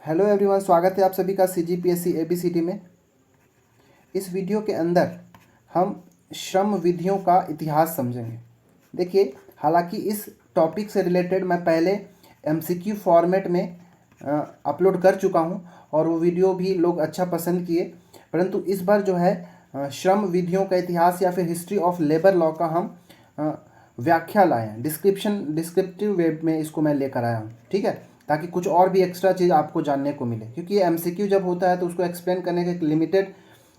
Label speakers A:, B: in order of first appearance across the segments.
A: Hello everyone, स्वागत है आप सभी का CGPSC ABCD में। इस वीडियो के अंदर हम श्रम विधियों का इतिहास समझेंगे। देखिए, हालांकि इस टॉपिक से रिलेटेड मैं पहले MCQ फॉर्मेट में अपलोड कर चुका हूं और वो वीडियो भी लोग अच्छा पसंद किए, परंतु इस बार जो है श्रम विधियों का इतिहास या फिर हिस्ट्री ऑफ लेबर लॉ का हम व्याख्या लाए हैं। डिस्क्रिप्टिव वे में इसको मैं लेकर आया हूँ, ठीक है, ताकि कुछ और भी एक्स्ट्रा चीज़ आपको जानने को मिले, क्योंकि ये MCQ जब होता है तो उसको एक्सप्लेन करने के लिमिटेड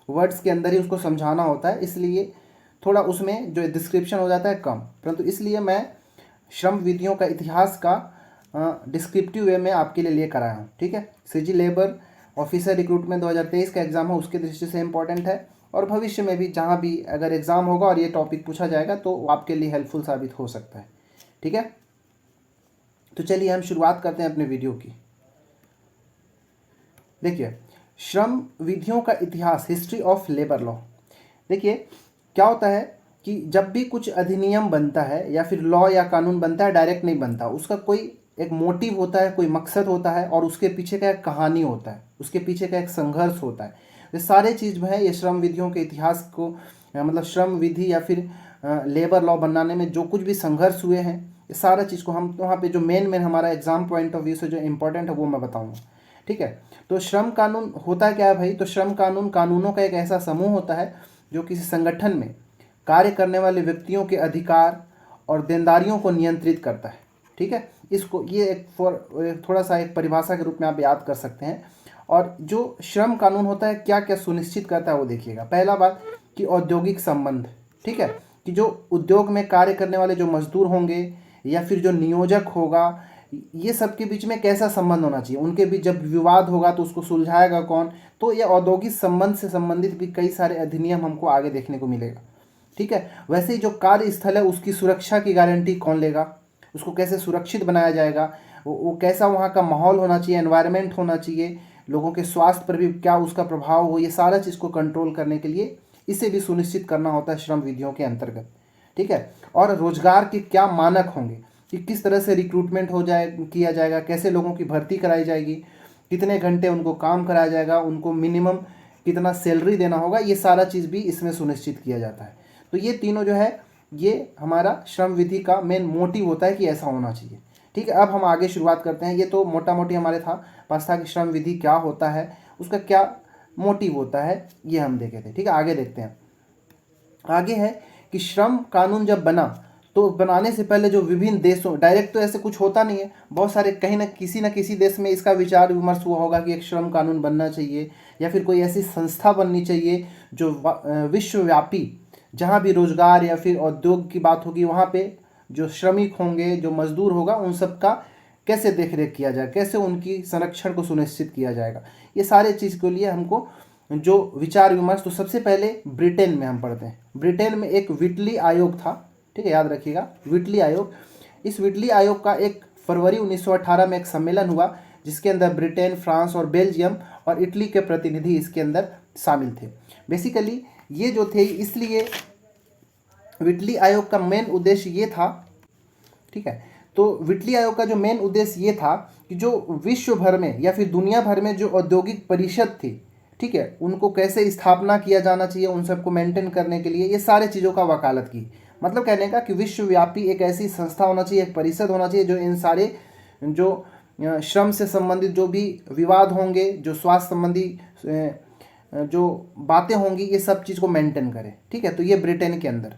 A: वर्ड्स के अंदर ही उसको समझाना होता है, इसलिए थोड़ा उसमें जो डिस्क्रिप्शन हो जाता है कम। परंतु इसलिए मैं श्रम विधियों का इतिहास का डिस्क्रिप्टिव वे में आपके लिए लेकर आया हूँ, ठीक है। CG लेबर ऑफिसर रिक्रूटमेंट 2023 का एग्ज़ाम है, उसके दृष्टि से इम्पॉर्टेंट है और भविष्य में भी जहाँ भी अगर एग्ज़ाम होगा और ये टॉपिक पूछा जाएगा तो आपके लिए हेल्पफुल साबित हो सकता है, ठीक है। तो चलिए हम शुरुआत करते हैं अपने वीडियो की। देखिए, श्रम विधियों का इतिहास, हिस्ट्री ऑफ लेबर लॉ। देखिए, क्या होता है कि जब भी कुछ अधिनियम बनता है या फिर लॉ या कानून बनता है, डायरेक्ट नहीं बनता, उसका कोई एक मोटिव होता है, कोई मकसद होता है और उसके पीछे का एक कहानी होता है, उसके पीछे का एक संघर्ष होता है। ये सारे चीज़ जो है ये श्रम विधियों के इतिहास को मतलब श्रम विधि या फिर लेबर लॉ बनाने में जो कुछ भी संघर्ष हुए हैं, ये सारा चीज़ को हम वहाँ पे जो मेन हमारा एग्जाम पॉइंट ऑफ व्यू से जो इम्पोर्टेंट है वो मैं बताऊँगा, ठीक है। तो श्रम कानून होता क्या है भाई? तो श्रम कानून कानूनों का एक ऐसा समूह होता है जो किसी संगठन में कार्य करने वाले व्यक्तियों के अधिकार और देनदारियों को नियंत्रित करता है, ठीक है। इसको ये एक थोड़ा सा एक परिभाषा के रूप में आप याद कर सकते हैं। और जो श्रम कानून होता है क्या क्या सुनिश्चित करता है वो देखिएगा। पहला बात कि औद्योगिक संबंध, ठीक है, कि जो उद्योग में कार्य करने वाले जो मजदूर होंगे या फिर जो नियोजक होगा, ये सब के बीच में कैसा संबंध होना चाहिए, उनके बीच जब विवाद होगा तो उसको सुलझाएगा कौन। तो ये औद्योगिक संबंध से संबंधित भी कई सारे अधिनियम हमको आगे देखने को मिलेगा, ठीक है। वैसे ही जो कार्यस्थल है उसकी सुरक्षा की गारंटी कौन लेगा, उसको कैसे सुरक्षित बनाया जाएगा, वो कैसा वहाँ का माहौल होना चाहिए, एनवायरनमेंट होना चाहिए, लोगों के स्वास्थ्य पर भी क्या उसका प्रभाव हो, ये सारा चीज़ को कंट्रोल करने के लिए इसे भी सुनिश्चित करना होता है श्रम विधियों के अंतर्गत, ठीक है। और रोजगार के क्या मानक होंगे कि किस तरह से रिक्रूटमेंट किया जाएगा, कैसे लोगों की भर्ती कराई जाएगी, कितने घंटे उनको काम कराया जाएगा, उनको मिनिमम कितना सैलरी देना होगा, ये सारा चीज़ भी इसमें सुनिश्चित किया जाता है। तो ये तीनों जो है ये हमारा श्रम विधि का मेन मोटिव होता है कि ऐसा होना चाहिए, ठीक है। अब हम आगे शुरुआत करते हैं। ये तो मोटा मोटी हमारे पास था कि श्रम विधि क्या होता है, उसका क्या मोटिव होता है, ये हम देखे थे, ठीक है। आगे देखते हैं। आगे है कि श्रम कानून जब बना तो बनाने से पहले जो विभिन्न देशों, डायरेक्ट तो ऐसे कुछ होता नहीं है, बहुत सारे कहीं ना किसी देश में इसका विचार विमर्श हुआ होगा कि एक श्रम कानून बनना चाहिए या फिर कोई ऐसी संस्था बननी चाहिए जो विश्वव्यापी, जहाँ भी रोजगार या फिर उद्योग की बात होगी वहाँ पे जो श्रमिक होंगे, जो मजदूर होगा, उन सब का कैसे देखरेख किया जाए, कैसे उनकी संरक्षण को सुनिश्चित किया जाएगा, ये सारे चीज़ के लिए हमको जो विचार विमर्श। तो सबसे पहले ब्रिटेन में हम पढ़ते हैं। ब्रिटेन में एक व्हिटली आयोग था, ठीक है, याद रखिएगा, व्हिटली आयोग। इस व्हिटली आयोग का 1 फरवरी 1918 में एक सम्मेलन हुआ जिसके अंदर ब्रिटेन, फ्रांस और बेल्जियम और इटली के प्रतिनिधि इसके अंदर शामिल थे। बेसिकली ये जो थे, इसलिए व्हिटली आयोग का मेन उद्देश्य ये था, ठीक है। तो व्हिटली आयोग का जो मेन उद्देश्य ये था कि जो विश्व भर में या फिर दुनिया भर में जो औद्योगिक परिषद थी, ठीक है, उनको कैसे स्थापना किया जाना चाहिए, उन सबको मेंटेन करने के लिए ये सारे चीज़ों का वकालत की। मतलब कहने का कि विश्वव्यापी एक ऐसी संस्था होना चाहिए, एक परिषद होना चाहिए जो इन सारे जो श्रम से संबंधित जो भी विवाद होंगे, जो स्वास्थ्य संबंधी जो बातें होंगी, ये सब चीज़ को मेंटेन करे, ठीक है। तो ये ब्रिटेन के अंदर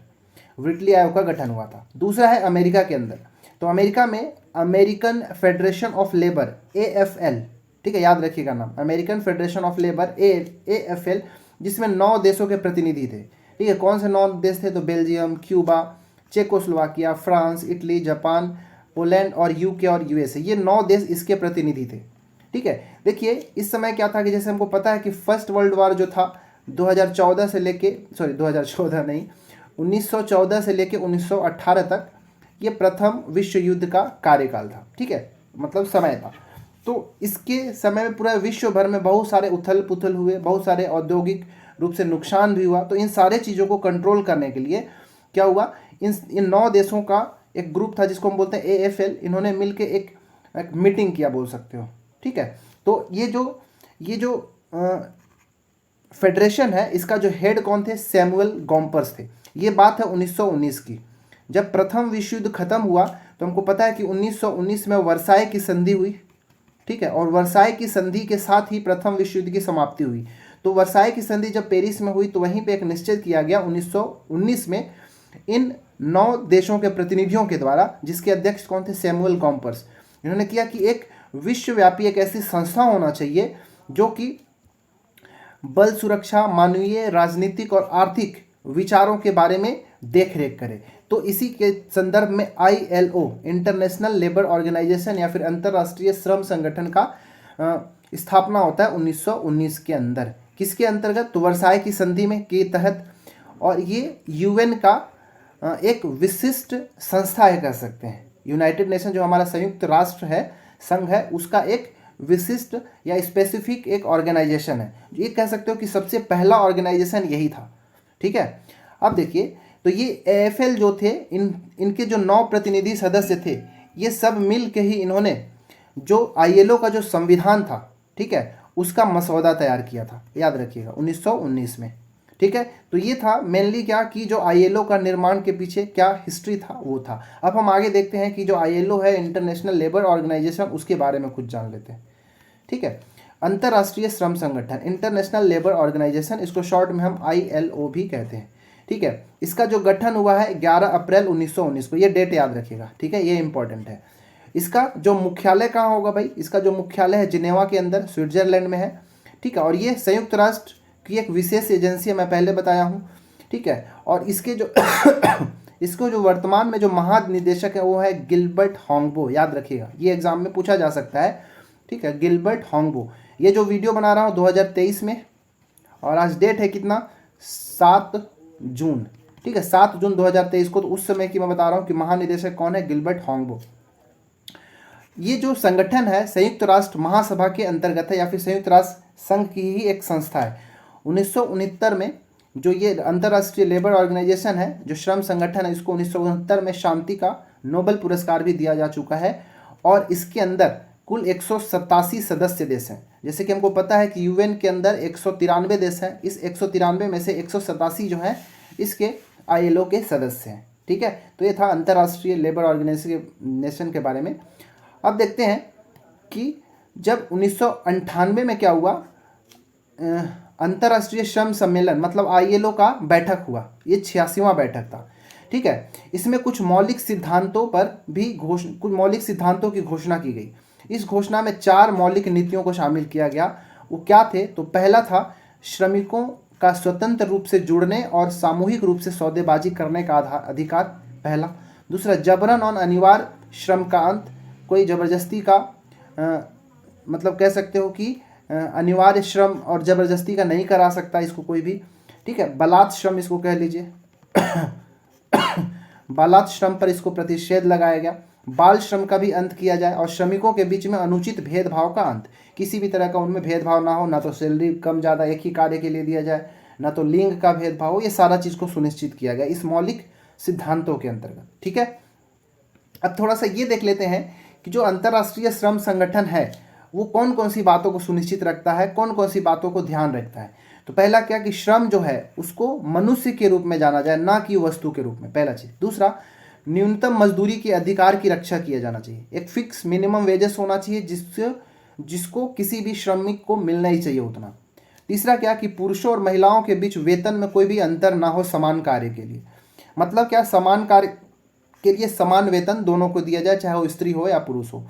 A: व्हिटली आयोग का गठन हुआ था। दूसरा है अमेरिका के अंदर। तो अमेरिका में American federation of labour, AFL, ठीक है, याद रखिएगा नाम, American federation of labour, AFL, जिसमें 9 देशों के प्रतिनिधि थे, ठीक है। कौन से 9 देश थे? तो Belgium, Cuba, Czechoslovakia, France, Italy, Japan, Poland और UK और USA, ये 9 देश इसके प्रतिनिधि थे, ठीक है। देखिए, इस समय क्या था कि जैसे हमको पता है कि फर्स्ट वर्ल्ड वॉर जो था 2014 से लेके 2014 नहीं, 1914 से लेके 1918 तक, ये प्रथम विश्व युद्ध का कार्यकाल था, ठीक है, मतलब समय था। तो इसके समय में पूरा विश्व भर में बहुत सारे उथल पुथल हुए, बहुत सारे औद्योगिक रूप से नुकसान भी हुआ। तो इन सारे चीज़ों को कंट्रोल करने के लिए क्या हुआ, इन 9 देशों का एक ग्रुप था जिसको हम बोलते हैं AFL, इन्होंने मिलकर एक मीटिंग किया, बोल सकते हो, ठीक है। तो ये जो फेडरेशन है, इसका जो हेड कौन थे? सैमुअल गोम्पर्स थे। ये बात है 1919 की। जब प्रथम विश्व युद्ध खत्म हुआ तो हमको पता है कि 1919 में वर्साई की संधि हुई, ठीक है, और वर्साई की संधि के साथ ही प्रथम विश्व युद्ध की समाप्ति हुई। तो वर्साई की संधि जब पेरिस में हुई तो वहीं पे एक निश्चय किया गया 1919 में इन 9 देशों के प्रतिनिधियों के द्वारा, जिसके अध्यक्ष कौन थे? सैमुअल गोम्पर्स। इन्होंने किया कि एक विश्वव्यापी एक ऐसी संस्था होना चाहिए जो कि बल सुरक्षा, मानवीय, राजनीतिक और आर्थिक विचारों के बारे में देखरेख करे। तो इसी के संदर्भ में ILO, इंटरनेशनल लेबर ऑर्गेनाइजेशन या फिर अंतर्राष्ट्रीय श्रम संगठन का स्थापना होता है 1919 के अंदर। किसके अंतर्गत? तो वर्साई की संधि में के तहत। और ये UN का एक विशिष्ट संस्था है, कह सकते हैं। यूनाइटेड नेशन जो हमारा संयुक्त राष्ट्र है, संघ है, उसका एक विशिष्ट या स्पेसिफिक एक ऑर्गेनाइजेशन है। ये कह सकते हो कि सबसे पहला ऑर्गेनाइजेशन यही था, ठीक है। अब देखिए, तो ये AFL जो थे, इनके जो 9 प्रतिनिधि सदस्य थे, ये सब मिल के ही इन्होंने जो ILO का जो संविधान था, ठीक है, उसका मसौदा तैयार किया था, याद रखिएगा 1919 में, ठीक है। तो ये था मेनली क्या कि जो ILO का निर्माण के पीछे क्या हिस्ट्री था, वो था। अब हम आगे देखते हैं कि जो ILO है, इंटरनेशनल लेबर ऑर्गेनाइजेशन, उसके बारे में कुछ जान लेते हैं, ठीक है। अंतर्राष्ट्रीय श्रम संगठन, इंटरनेशनल लेबर ऑर्गेनाइजेशन, इसको शॉर्ट में हम ILO भी कहते हैं, ठीक है। इसका जो गठन हुआ है 11 अप्रैल 1919 को, ये डेट याद रखिएगा, ठीक है, ये इंपॉर्टेंट है। इसका जो मुख्यालय कहाँ होगा भाई? इसका जो मुख्यालय है जिनेवा के अंदर, स्विट्जरलैंड में है, ठीक है। और ये संयुक्त राष्ट्र की एक विशेष एजेंसी है, मैं पहले बताया हूँ, ठीक है। और इसके जो इसको जो वर्तमान में जो महानिदेशक है वो है गिलबर्ट होंगबो, याद रखिएगा, ये एग्जाम में पूछा जा सकता है, ठीक है, गिलबर्ट होंगबो। ये जो वीडियो बना रहा हूँ 2023 में, और आज डेट है कितना? 7 जून, ठीक है, 7 जून 2023 को। तो उस समय की मैं बता रहा हूँ कि महानिदेशक कौन है? Gilbert Houngbo. ये जो संगठन है संयुक्त राष्ट्र महासभा के अंतर्गत है, या फिर संयुक्त राष्ट्र संघ की ही एक संस्था है। 1969 में जो ये अंतर्राष्ट्रीय लेबर ऑर्गेनाइजेशन है, जो श्रम संगठन है, इसको 1969 में शांति का नोबेल पुरस्कार भी दिया जा चुका है। और इसके अंदर कुल 187 सदस्य देश हैं। जैसे कि हमको पता है कि UN के अंदर 193 देश हैं, इस 193 में से 187 जो हैं इसके ILO के सदस्य हैं, ठीक है। तो ये था अंतर्राष्ट्रीय लेबर ऑर्गेनाइजेशन के बारे में। अब देखते हैं कि जब 1998 में क्या हुआ, अंतर्राष्ट्रीय श्रम सम्मेलन मतलब ILO का बैठक हुआ, ये 86वां बैठक था, ठीक है। इसमें कुछ मौलिक सिद्धांतों पर भी कुछ मौलिक सिद्धांतों की घोषणा की गई। इस घोषणा में 4 मौलिक नीतियों को शामिल किया गया। वो क्या थे? तो पहला था श्रमिकों का स्वतंत्र रूप से जुड़ने और सामूहिक रूप से सौदेबाजी करने का अधिकार, पहला। दूसरा, जबरन और अनिवार्य श्रम का अंत, कोई ज़बरदस्ती का मतलब कह सकते हो कि अनिवार्य श्रम और ज़बरदस्ती का नहीं करा सकता इसको कोई भी, ठीक है। बलात् श्रम इसको कह लीजिए बालात श्रम पर इसको प्रतिषेध लगाया गया। बाल श्रम का भी अंत किया जाए और श्रमिकों के बीच में अनुचित भेदभाव का अंत, किसी भी तरह का उनमें भेदभाव ना हो, ना तो सैलरी कम ज़्यादा एक ही कार्य के लिए दिया जाए, ना तो लिंग का भेदभाव हो, ये सारा चीज़ को सुनिश्चित किया गया इस मौलिक सिद्धांतों के अंतर्गत, ठीक है। अब थोड़ा सा ये देख लेते हैं कि जो अंतर्राष्ट्रीय श्रम संगठन है वो कौन कौन सी बातों को सुनिश्चित रखता है, कौन कौन सी बातों को ध्यान रखता है। तो पहला क्या कि श्रम जो है उसको मनुष्य के रूप में जाना जाए, ना कि वस्तु के रूप में, पहला चीज़। दूसरा, न्यूनतम मजदूरी के अधिकार की रक्षा किया जाना चाहिए। एक फिक्स मिनिमम वेजेस होना चाहिए जिसको किसी भी श्रमिक को मिलना ही चाहिए उतना। तीसरा क्या कि पुरुषों और महिलाओं के बीच वेतन में कोई भी अंतर ना हो समान कार्य के लिए। मतलब क्या, समान कार्य के लिए समान वेतन दोनों को दिया जाए, चाहे वो स्त्री हो या पुरुष हो।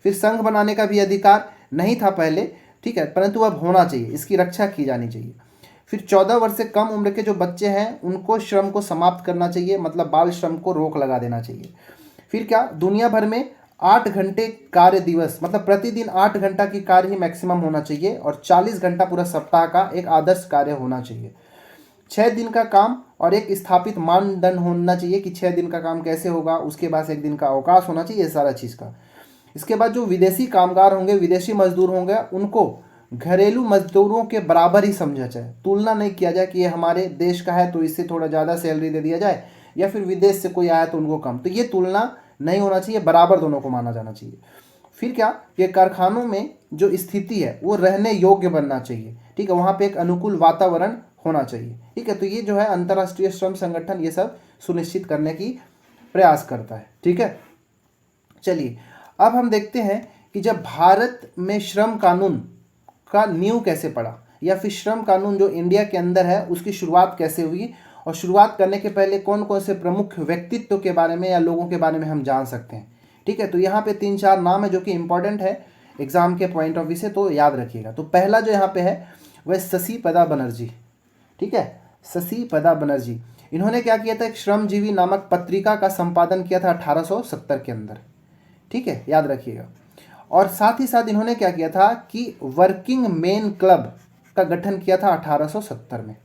A: फिर संघ बनाने का भी अधिकार नहीं था पहले, ठीक है, परंतु अब होना चाहिए, इसकी रक्षा की जानी चाहिए। फिर 14 वर्ष से कम उम्र के जो बच्चे हैं उनको श्रम को समाप्त करना चाहिए, मतलब बाल श्रम को रोक लगा देना चाहिए। फिर क्या, दुनिया भर में 8 घंटे कार्य दिवस, मतलब प्रतिदिन 8 घंटा की कार्य ही मैक्सिमम होना चाहिए और 40 घंटा पूरा सप्ताह का एक आदर्श कार्य होना चाहिए। 6 दिन का काम और एक स्थापित मानदंड होना चाहिए कि 6 दिन का काम कैसे होगा, उसके बाद 1 दिन का अवकाश होना चाहिए, ये सारा चीज़ का। इसके बाद जो विदेशी कामगार होंगे, विदेशी मजदूर होंगे, उनको घरेलू मजदूरों के बराबर ही समझा जाए, तुलना नहीं किया जाए कि ये हमारे देश का है तो इससे थोड़ा ज़्यादा सैलरी दे दिया जाए, या फिर विदेश से कोई आया तो उनको कम, तो ये तुलना नहीं होना चाहिए, बराबर दोनों को माना जाना चाहिए। फिर क्या कि कारखानों में जो स्थिति है वो रहने योग्य बनना चाहिए, ठीक है, वहाँ पे एक अनुकूल वातावरण होना चाहिए, ठीक है। तो ये जो है अंतर्राष्ट्रीय श्रम संगठन ये सब सुनिश्चित करने की प्रयास करता है, ठीक है। चलिए अब हम देखते हैं कि जब भारत में श्रम कानून का नींव कैसे पड़ा, या फिर श्रम कानून जो इंडिया के अंदर है उसकी शुरुआत कैसे हुई, और शुरुआत करने के पहले कौन कौन से प्रमुख व्यक्तित्व के बारे में या लोगों के बारे में हम जान सकते हैं, ठीक है। तो यहाँ पे 3-4 नाम है जो कि इंपॉर्टेंट है एग्जाम के पॉइंट ऑफ व्यू से, तो याद रखिएगा। तो पहला जो यहाँ पे है वह शशिपदा बनर्जी, ठीक है, शशिपदा बनर्जी। इन्होंने क्या किया था, एक श्रमजीवी नामक पत्रिका का संपादन किया था 1870 के अंदर, ठीक है, याद रखिएगा। और साथ ही साथ इन्होंने क्या किया था कि वर्किंग मेन क्लब का गठन किया था 1870 में,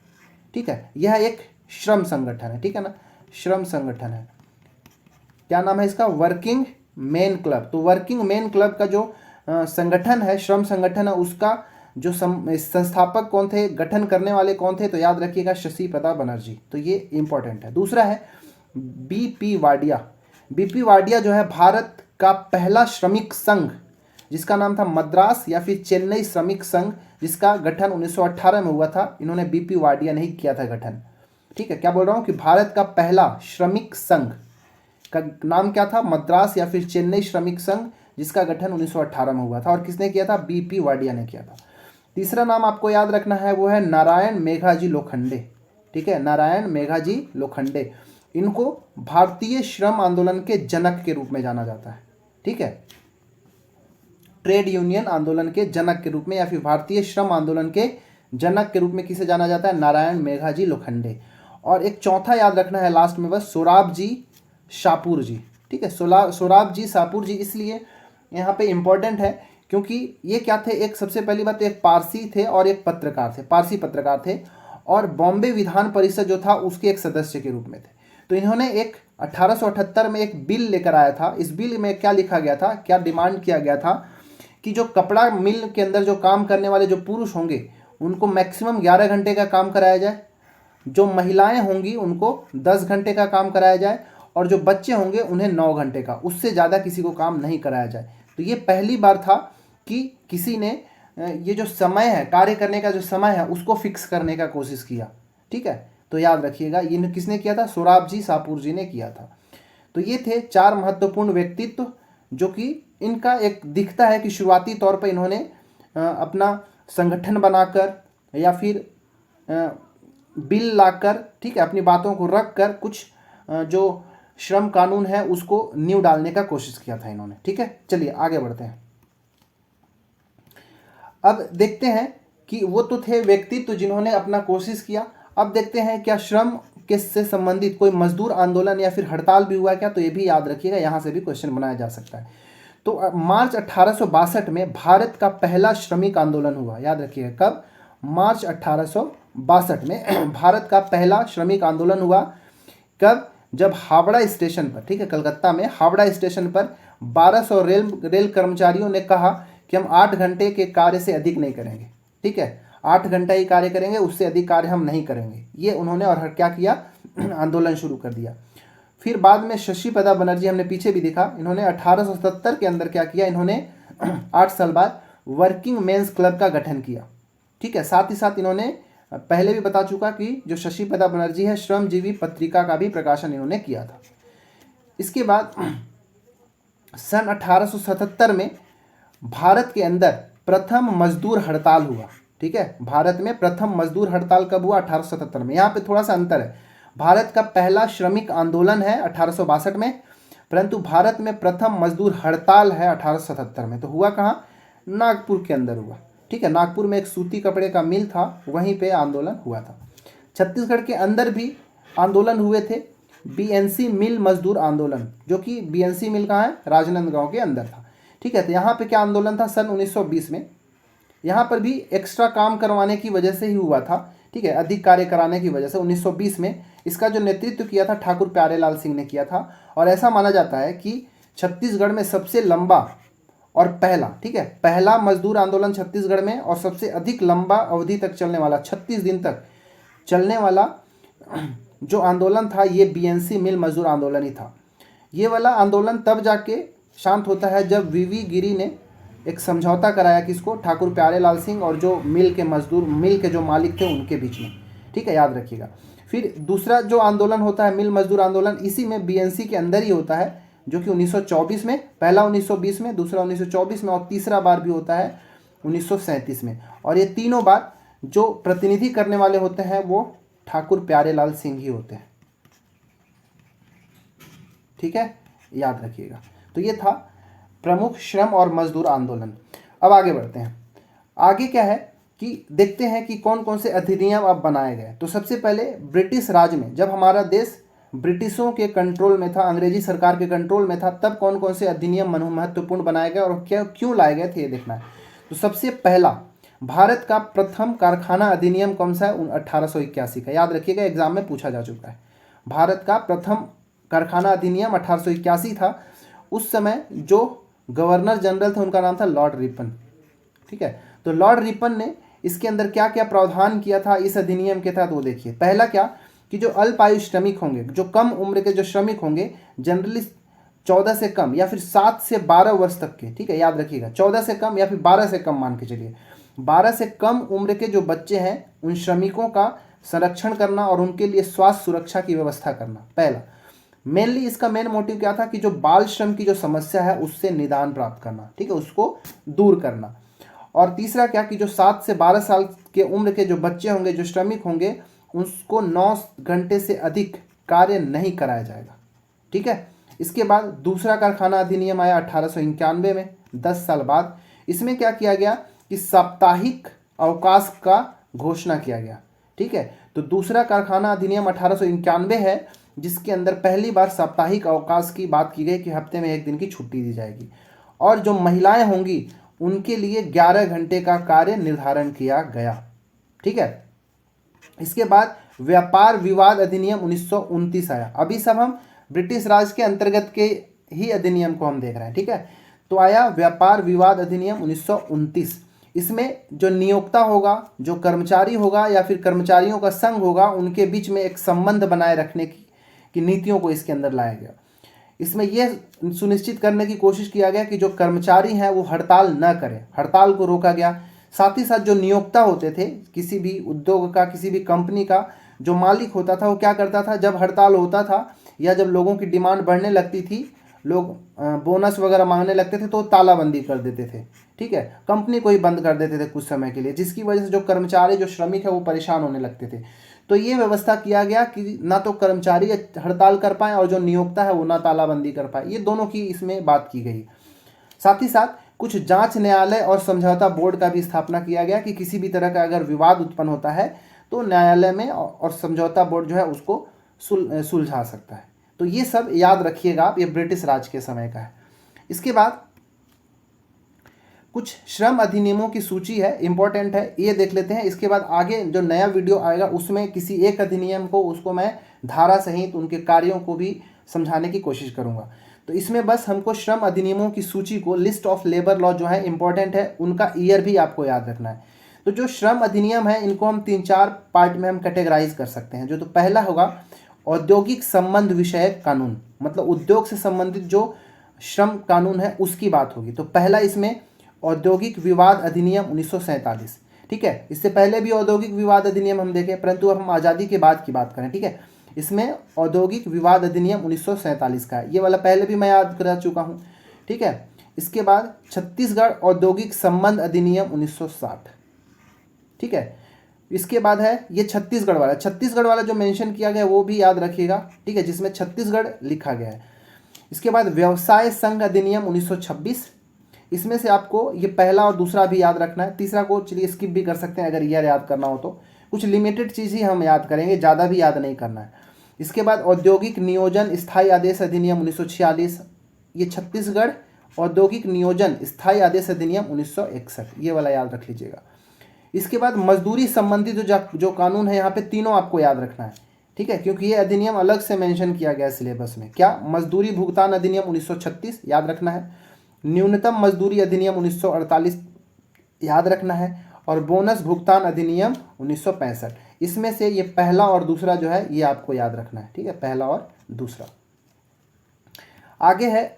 A: ठीक है। यह एक श्रम संगठन है, ठीक है ना, श्रम संगठन है। क्या नाम है इसका, वर्किंग मेन क्लब। तो वर्किंग मेन क्लब का जो संगठन है, श्रम संगठन है, उसका जो संस्थापक कौन थे, गठन करने वाले कौन थे, तो याद रखिएगा शशिपदा बनर्जी। तो ये इंपॉर्टेंट है। दूसरा है बीपी वाडिया। बीपी वाडिया जो है भारत का पहला श्रमिक संघ, जिसका नाम था मद्रास या फिर चेन्नई श्रमिक संघ, जिसका गठन 1918 में हुआ था, इन्होंने बीपी वाडिया ने ही किया था गठन, ठीक है। क्या बोल रहा हूँ कि भारत का पहला श्रमिक संघ का नाम क्या था, मद्रास या फिर चेन्नई श्रमिक संघ, जिसका गठन 1918 में हुआ था, और किसने किया था, बीपी वाडिया ने किया था। तीसरा नाम आपको याद रखना है वो है नारायण मेघाजी लोखंडे, ठीक है, नारायण मेघाजी लोखंडे। इनको भारतीय श्रम आंदोलन के जनक के रूप में जाना जाता है, ठीक है, ट्रेड यूनियन आंदोलन के जनक के रूप में, या फिर भारतीय श्रम आंदोलन के जनक के रूप में किसे जाना जाता है, नारायण मेघाजी लोखंडे। और एक चौथा याद रखना है लास्ट में बस, सोराबजी शाहपुर जी, ठीक है। सोराबजी शाहपुर जी इसलिए यहाँ पे इंपॉर्टेंट है क्योंकि ये क्या थे, एक सबसे पहली बात तो एक पारसी थे और एक पत्रकार थे, पारसी पत्रकार थे, और बॉम्बे विधान परिषद जो था उसके एक सदस्य के रूप में थे। तो इन्होंने एक 1878 में एक बिल लेकर आया था। इस बिल में क्या लिखा गया था, क्या डिमांड किया गया था कि जो कपड़ा मिल के अंदर जो काम करने वाले जो पुरुष होंगे उनको मैक्सिमम 11 घंटे का काम कराया जाए, जो महिलाएं होंगी उनको 10 घंटे का काम कराया जाए, और जो बच्चे होंगे उन्हें 9 घंटे का, उससे ज़्यादा किसी को काम नहीं कराया जाए। तो ये पहली बार था कि किसी ने ये जो समय है, कार्य करने का जो समय है, उसको फिक्स करने का कोशिश किया, ठीक है। तो याद रखिएगा ये किसने किया था, सोराबजी शाहपुर जी ने किया था। तो ये थे 4 महत्वपूर्ण व्यक्तित्व जो कि इनका एक दिखता है कि शुरुआती तौर पर इन्होंने अपना संगठन बनाकर या फिर बिल लाकर, ठीक है, अपनी बातों को रख कर कुछ जो श्रम कानून है उसको नींव डालने का कोशिश किया था इन्होंने, ठीक है। चलिए आगे बढ़ते हैं। अब देखते हैं कि वो तो थे व्यक्तित्व जिन्होंने अपना कोशिश किया। अब देखते हैं क्या श्रम के से संबंधित कोई मजदूर आंदोलन या फिर हड़ताल भी हुआ क्या, तो ये भी याद रखिएगा, यहाँ से भी क्वेश्चन बनाया जा सकता है। तो मार्च 1862 में भारत का पहला श्रमिक आंदोलन हुआ, याद रखिएगा कब, मार्च 1862 में भारत का पहला श्रमिक आंदोलन हुआ। कब, जब हावड़ा स्टेशन पर, ठीक है, कलकत्ता में हावड़ा स्टेशन पर 1200 रेल कर्मचारियों ने कहा कि हम 8 घंटे के कार्य से अधिक नहीं करेंगे, ठीक है, 8 घंटा ही कार्य करेंगे, उससे अधिक कार्य हम नहीं करेंगे, ये उन्होंने और क्या किया, आंदोलन शुरू कर दिया। फिर बाद में शशिपदा बनर्जी, हमने पीछे भी देखा, इन्होंने 1870 के अंदर क्या किया, इन्होंने 8 साल बाद वर्किंग मेंस क्लब का गठन किया, ठीक है। साथ ही साथ इन्होंने पहले भी बता चुका कि जो शशिपदा बनर्जी है, श्रमजीवी पत्रिका का भी प्रकाशन इन्होंने किया था। इसके बाद सन 1877 में भारत के अंदर प्रथम मजदूर हड़ताल हुआ, ठीक है। भारत में प्रथम मजदूर हड़ताल कब हुआ, 1877 में। यहाँ पे थोड़ा सा अंतर है, भारत का पहला श्रमिक आंदोलन है 1862 में, परंतु भारत में प्रथम मजदूर हड़ताल है 1877 में। तो हुआ कहाँ, नागपुर के अंदर हुआ, ठीक है, नागपुर में एक सूती कपड़े का मिल था, वहीं पे आंदोलन हुआ था। छत्तीसगढ़ के अंदर भी आंदोलन हुए थे, बीएनसी मिल मजदूर आंदोलन, जो कि बीएनसी मिल कहाँ है, राजनांदगांव के अंदर था, ठीक है। तो यहाँ पे क्या आंदोलन था, सन 1920 में। यहाँ पर भी एक्स्ट्रा काम करवाने की वजह से ही हुआ था, ठीक है, अधिक कार्य कराने की वजह से 1920 में। इसका जो नेतृत्व किया था ठाकुर प्यारेलाल सिंह ने किया था, और ऐसा माना जाता है कि छत्तीसगढ़ में सबसे लंबा और पहला, ठीक है, पहला मजदूर आंदोलन छत्तीसगढ़ में, और सबसे अधिक लंबा अवधि तक चलने वाला, 36 दिन तक चलने वाला जो आंदोलन था, ये बीएनसी मिल मजदूर आंदोलन ही था। ये वाला आंदोलन तब जाके शांत होता है जब वीवी गिरी ने एक समझौता कराया किसको, ठाकुर प्यारेलाल सिंह और जो मिल के मजदूर, मिल के जो मालिक थे उनके बीच में, ठीक है, याद रखिएगा। फिर दूसरा जो आंदोलन होता है मिल मजदूर आंदोलन, इसी में बीएनसी के अंदर ही होता है, जो कि 1924 में, पहला 1920 में, दूसरा 1924 में और तीसरा बार भी होता है 1937 में। और ये तीनों बार जो प्रतिनिधि करने वाले होते हैं वो ठाकुर प्यारेलाल सिंह ही होते हैं, ठीक है, याद रखिएगा। तो ये था प्रमुख श्रम और मजदूर आंदोलन। अब आगे बढ़ते हैं। आगे क्या है कि देखते हैं कि कौन कौन से अधिनियम अब बनाए गए। तो सबसे पहले ब्रिटिश राज में, जब हमारा देश ब्रिटिशों के कंट्रोल में था, अंग्रेजी सरकार के कंट्रोल में था, तब कौन कौन से अधिनियम महत्वपूर्ण बनाए गए और क्या क्यों लाए गए थे ये देखना है। तो सबसे पहला भारत का प्रथम कारखाना अधिनियम कौन सा है, 1881 का, याद रखिएगा, एग्जाम में पूछा जा चुका है। भारत का प्रथम कारखाना अधिनियम 1881 था। उस समय जो गवर्नर जनरल थे उनका नाम था लॉर्ड रिपन, ठीक है। तो लॉर्ड रिपन ने इसके अंदर क्या क्या प्रावधान किया था इस अधिनियम के तहत, वो देखिए। पहला क्या कि जो अल्पायु श्रमिक होंगे, जो कम उम्र के जो श्रमिक होंगे, जनरली 14 से कम या फिर 7 से 12 वर्ष तक के, ठीक है, याद रखिएगा, 14 से कम या फिर 12 से कम, मान के चलिए 12 से कम उम्र के जो बच्चे हैं उन श्रमिकों का संरक्षण करना और उनके लिए स्वास्थ्य सुरक्षा की व्यवस्था करना। पहला मेनली इसका मेन मोटिव क्या था कि जो बाल श्रम की जो समस्या है उससे निदान प्राप्त करना, ठीक है, उसको दूर करना। और तीसरा क्या कि जो 7 से 12 साल के उम्र के जो बच्चे होंगे, जो श्रमिक होंगे, उसको 9 घंटे से अधिक कार्य नहीं कराया जाएगा, ठीक है। इसके बाद दूसरा कारखाना अधिनियम आया 1891 में, 10 साल बाद। इसमें क्या किया गया कि साप्ताहिक अवकाश का घोषणा किया गया, ठीक है। तो दूसरा कारखाना अधिनियम 1891 है, जिसके अंदर पहली बार साप्ताहिक अवकाश की बात की गई कि हफ्ते में 1 दिन की छुट्टी दी जाएगी। और जो महिलाएं होंगी उनके लिए 11 घंटे का कार्य निर्धारण किया गया, ठीक है। इसके बाद व्यापार विवाद अधिनियम 1929 आया। अभी सब हम ब्रिटिश राज के अंतर्गत के ही अधिनियम को हम देख रहे हैं, ठीक है। तो आया व्यापार विवाद अधिनियम 1929। इसमें जो नियोक्ता होगा, जो कर्मचारी होगा या फिर कर्मचारियों का संघ होगा, उनके बीच में एक संबंध बनाए रखने की नीतियों को इसके अंदर लाया गया। इसमें यह सुनिश्चित करने की कोशिश किया गया कि जो कर्मचारी हैं वो हड़ताल न करें, हड़ताल को रोका गया। साथ ही साथ जो नियोक्ता होते थे, किसी भी उद्योग का, किसी भी कंपनी का जो मालिक होता था, वो क्या करता था, जब हड़ताल होता था या जब लोगों की डिमांड बढ़ने लगती थी, लोग बोनस वगैरह मांगने लगते थे, तो तालाबंदी कर देते थे, ठीक है, कंपनी को ही बंद कर देते थे कुछ समय के लिए, जिसकी वजह से जो कर्मचारी, जो श्रमिक है, वो परेशान होने लगते थे। तो ये व्यवस्था किया गया कि ना तो कर्मचारी हड़ताल कर पाए और जो नियोक्ता है वो ना तालाबंदी कर पाए, ये दोनों की इसमें बात की गई। साथ ही साथ कुछ जांच न्यायालय और समझौता बोर्ड का भी स्थापना किया गया कि किसी भी तरह का अगर विवाद उत्पन्न होता है तो न्यायालय में और समझौता बोर्ड जो है उसको सुलझा सकता है। तो ये सब याद रखिएगा आप, ये ब्रिटिश राज के समय का है। इसके बाद कुछ श्रम अधिनियमों की सूची है, इंपॉर्टेंट है, ये देख लेते हैं। इसके बाद आगे जो नया वीडियो आएगा उसमें किसी एक अधिनियम को, उसको मैं धारा सहित उनके कार्यों को भी समझाने की कोशिश करूंगा। तो इसमें बस हमको श्रम अधिनियमों की सूची को, लिस्ट ऑफ लेबर लॉ जो है इंपॉर्टेंट है, उनका ईयर भी आपको याद रखना है। तो जो श्रम अधिनियम है इनको हम 3-4 पार्ट में हम कैटेगराइज कर सकते हैं। जो तो पहला होगा औद्योगिक संबंध विषयक कानून, मतलब उद्योग से संबंधित जो श्रम कानून है उसकी बात होगी। तो पहला इसमें औद्योगिक विवाद अधिनियम 1947, ठीक है। इससे पहले भी औद्योगिक विवाद अधिनियम हम देखें, परंतु अब हम आज़ादी के बाद की बात करें, ठीक है। इसमें औद्योगिक विवाद अधिनियम 1947 का है, ये वाला पहले भी मैं याद करा चुका हूँ, ठीक है। इसके बाद छत्तीसगढ़ औद्योगिक संबंध अधिनियम 1960, ठीक है। इसके बाद है ये छत्तीसगढ़ वाला जो मेंशन किया गया वो भी याद रखिएगा, ठीक है, जिसमें छत्तीसगढ़ लिखा गया है। इसके बाद व्यवसाय संघ अधिनियम 1926, इसमें से आपको ये पहला और दूसरा भी याद रखना है, तीसरा को चलिए स्किप भी कर सकते हैं अगर ईयर याद करना हो तो, कुछ लिमिटेड चीज़ ही हम याद करेंगे, ज़्यादा भी याद नहीं करना है। इसके बाद औद्योगिक नियोजन स्थायी आदेश अधिनियम 1946, ये छत्तीसगढ़ औद्योगिक नियोजन स्थायी आदेश अधिनियम 1961, ये वाला याद रख लीजिएगा। इसके बाद मजदूरी संबंधी जो कानून है यहाँ पे तीनों आपको याद रखना है, ठीक है, क्योंकि ये अधिनियम अलग से मेंशन किया गया है सिलेबस में। क्या? मजदूरी भुगतान अधिनियम 1936 याद रखना है, न्यूनतम मजदूरी अधिनियम 1948 याद रखना है, और बोनस भुगतान अधिनियम 1965। इसमें से ये पहला और दूसरा जो है ये आपको याद रखना है, ठीक है, पहला और दूसरा। आगे है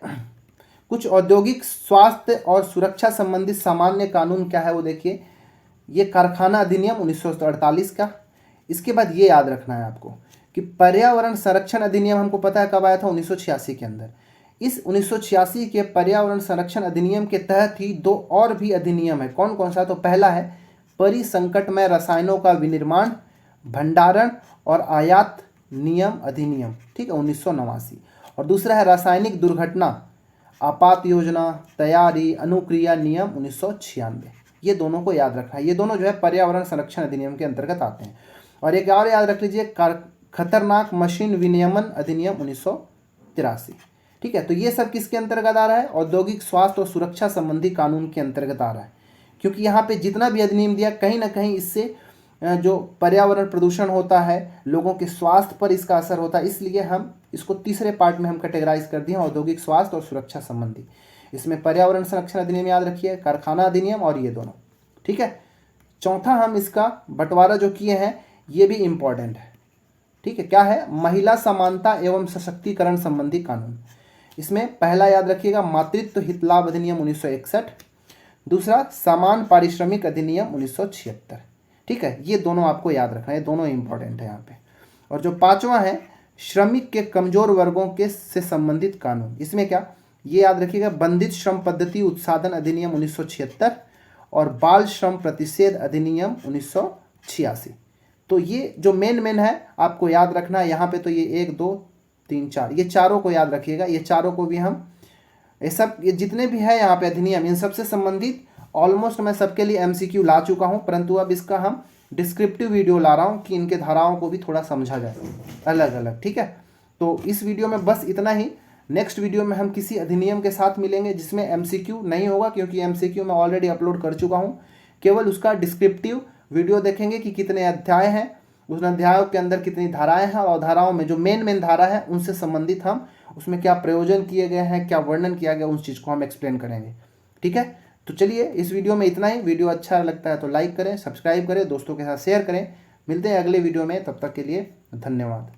A: कुछ औद्योगिक स्वास्थ्य और सुरक्षा संबंधित सामान्य कानून क्या है वो देखिए, ये कारखाना अधिनियम 1948 का। इसके बाद ये याद रखना है आपको कि पर्यावरण संरक्षण अधिनियम हमको पता है कब आया था, 1986 के अंदर। इस 1986 के पर्यावरण संरक्षण अधिनियम के तहत ही दो और भी अधिनियम है। कौन कौन सा? तो पहला है परिसंकटमय रसायनों का विनिर्माण, भंडारण और आयात नियम अधिनियम, ठीक है, 1989। और दूसरा है रासायनिक दुर्घटना आपात योजना तैयारी अनुक्रिया नियम 1996। ये दोनों को याद रखना है, ये दोनों जो है पर्यावरण संरक्षण अधिनियम के अंतर्गत आते हैं। और एक और याद रख लीजिए, खतरनाक मशीन विनियमन अधिनियम 1983, ठीक है। तो ये सब किसके अंतर्गत आ रहा है? औद्योगिक स्वास्थ्य और सुरक्षा संबंधी कानून के अंतर्गत आ रहा है, क्योंकि यहाँ पे जितना भी अधिनियम दिया कहीं ना कहीं इससे जो पर्यावरण प्रदूषण होता है, लोगों के स्वास्थ्य पर इसका असर होता है, इसलिए हम इसको तीसरे पार्ट में हम कैटेगराइज कर दिए औद्योगिक स्वास्थ्य और सुरक्षा संबंधी। इसमें पर्यावरण संरक्षण अधिनियम याद रखिए, कारखाना अधिनियम और ये दोनों, ठीक है। चौथा हम इसका बंटवारा जो किए हैं ये भी इंपॉर्टेंट है, ठीक है। क्या है? महिला समानता एवं सशक्तिकरण संबंधी कानून। इसमें पहला याद रखिएगा मातृत्व हित लाभ अधिनियम 1961, दूसरा समान पारिश्रमिक अधिनियम 1976, ठीक है। ये दोनों आपको याद रखना है, ये दोनों इंपॉर्टेंट है यहाँ पे। और जो पांचवा है श्रमिक के कमजोर वर्गों के से संबंधित कानून। इसमें क्या? ये याद रखिएगा बंधित श्रम पद्धति उत्साधन अधिनियम 1976 और बाल श्रम प्रतिषेध अधिनियम 1986। तो ये जो मेन है आपको याद रखना है यहाँ पे। तो ये 1 2 3 4 ये चारों को याद रखिएगा, ये चारों को भी हम ये जितने भी है यहाँ पे अधिनियम, इन सबसे संबंधित ऑलमोस्ट मैं सबके लिए एमसीक्यू ला चुका हूँ, परंतु अब इसका हम डिस्क्रिप्टिव वीडियो ला रहा हूँ कि इनके धाराओं को भी थोड़ा समझा जाए अलग अलग, ठीक है। तो इस वीडियो में बस इतना ही। नेक्स्ट वीडियो में हम किसी अधिनियम के साथ मिलेंगे जिसमें एमसीक्यू नहीं होगा, क्योंकि एमसीक्यू मैं ऑलरेडी अपलोड कर चुका हूँ। केवल उसका डिस्क्रिप्टिव वीडियो देखेंगे कि कितने अध्याय हैं, उस अध्यायों के अंदर कितनी धाराएं हैं, और धाराओं में जो मेन धारा है उनसे संबंधित हम उसमें क्या प्रयोजन किए गए हैं, क्या वर्णन किया गया, उस चीज़ को हम एक्सप्लेन करेंगे, ठीक है। तो चलिए इस वीडियो में इतना ही। वीडियो अच्छा लगता है तो लाइक करें, सब्सक्राइब करें, दोस्तों के साथ शेयर करें। मिलते हैं अगले वीडियो में, तब तक के लिए धन्यवाद।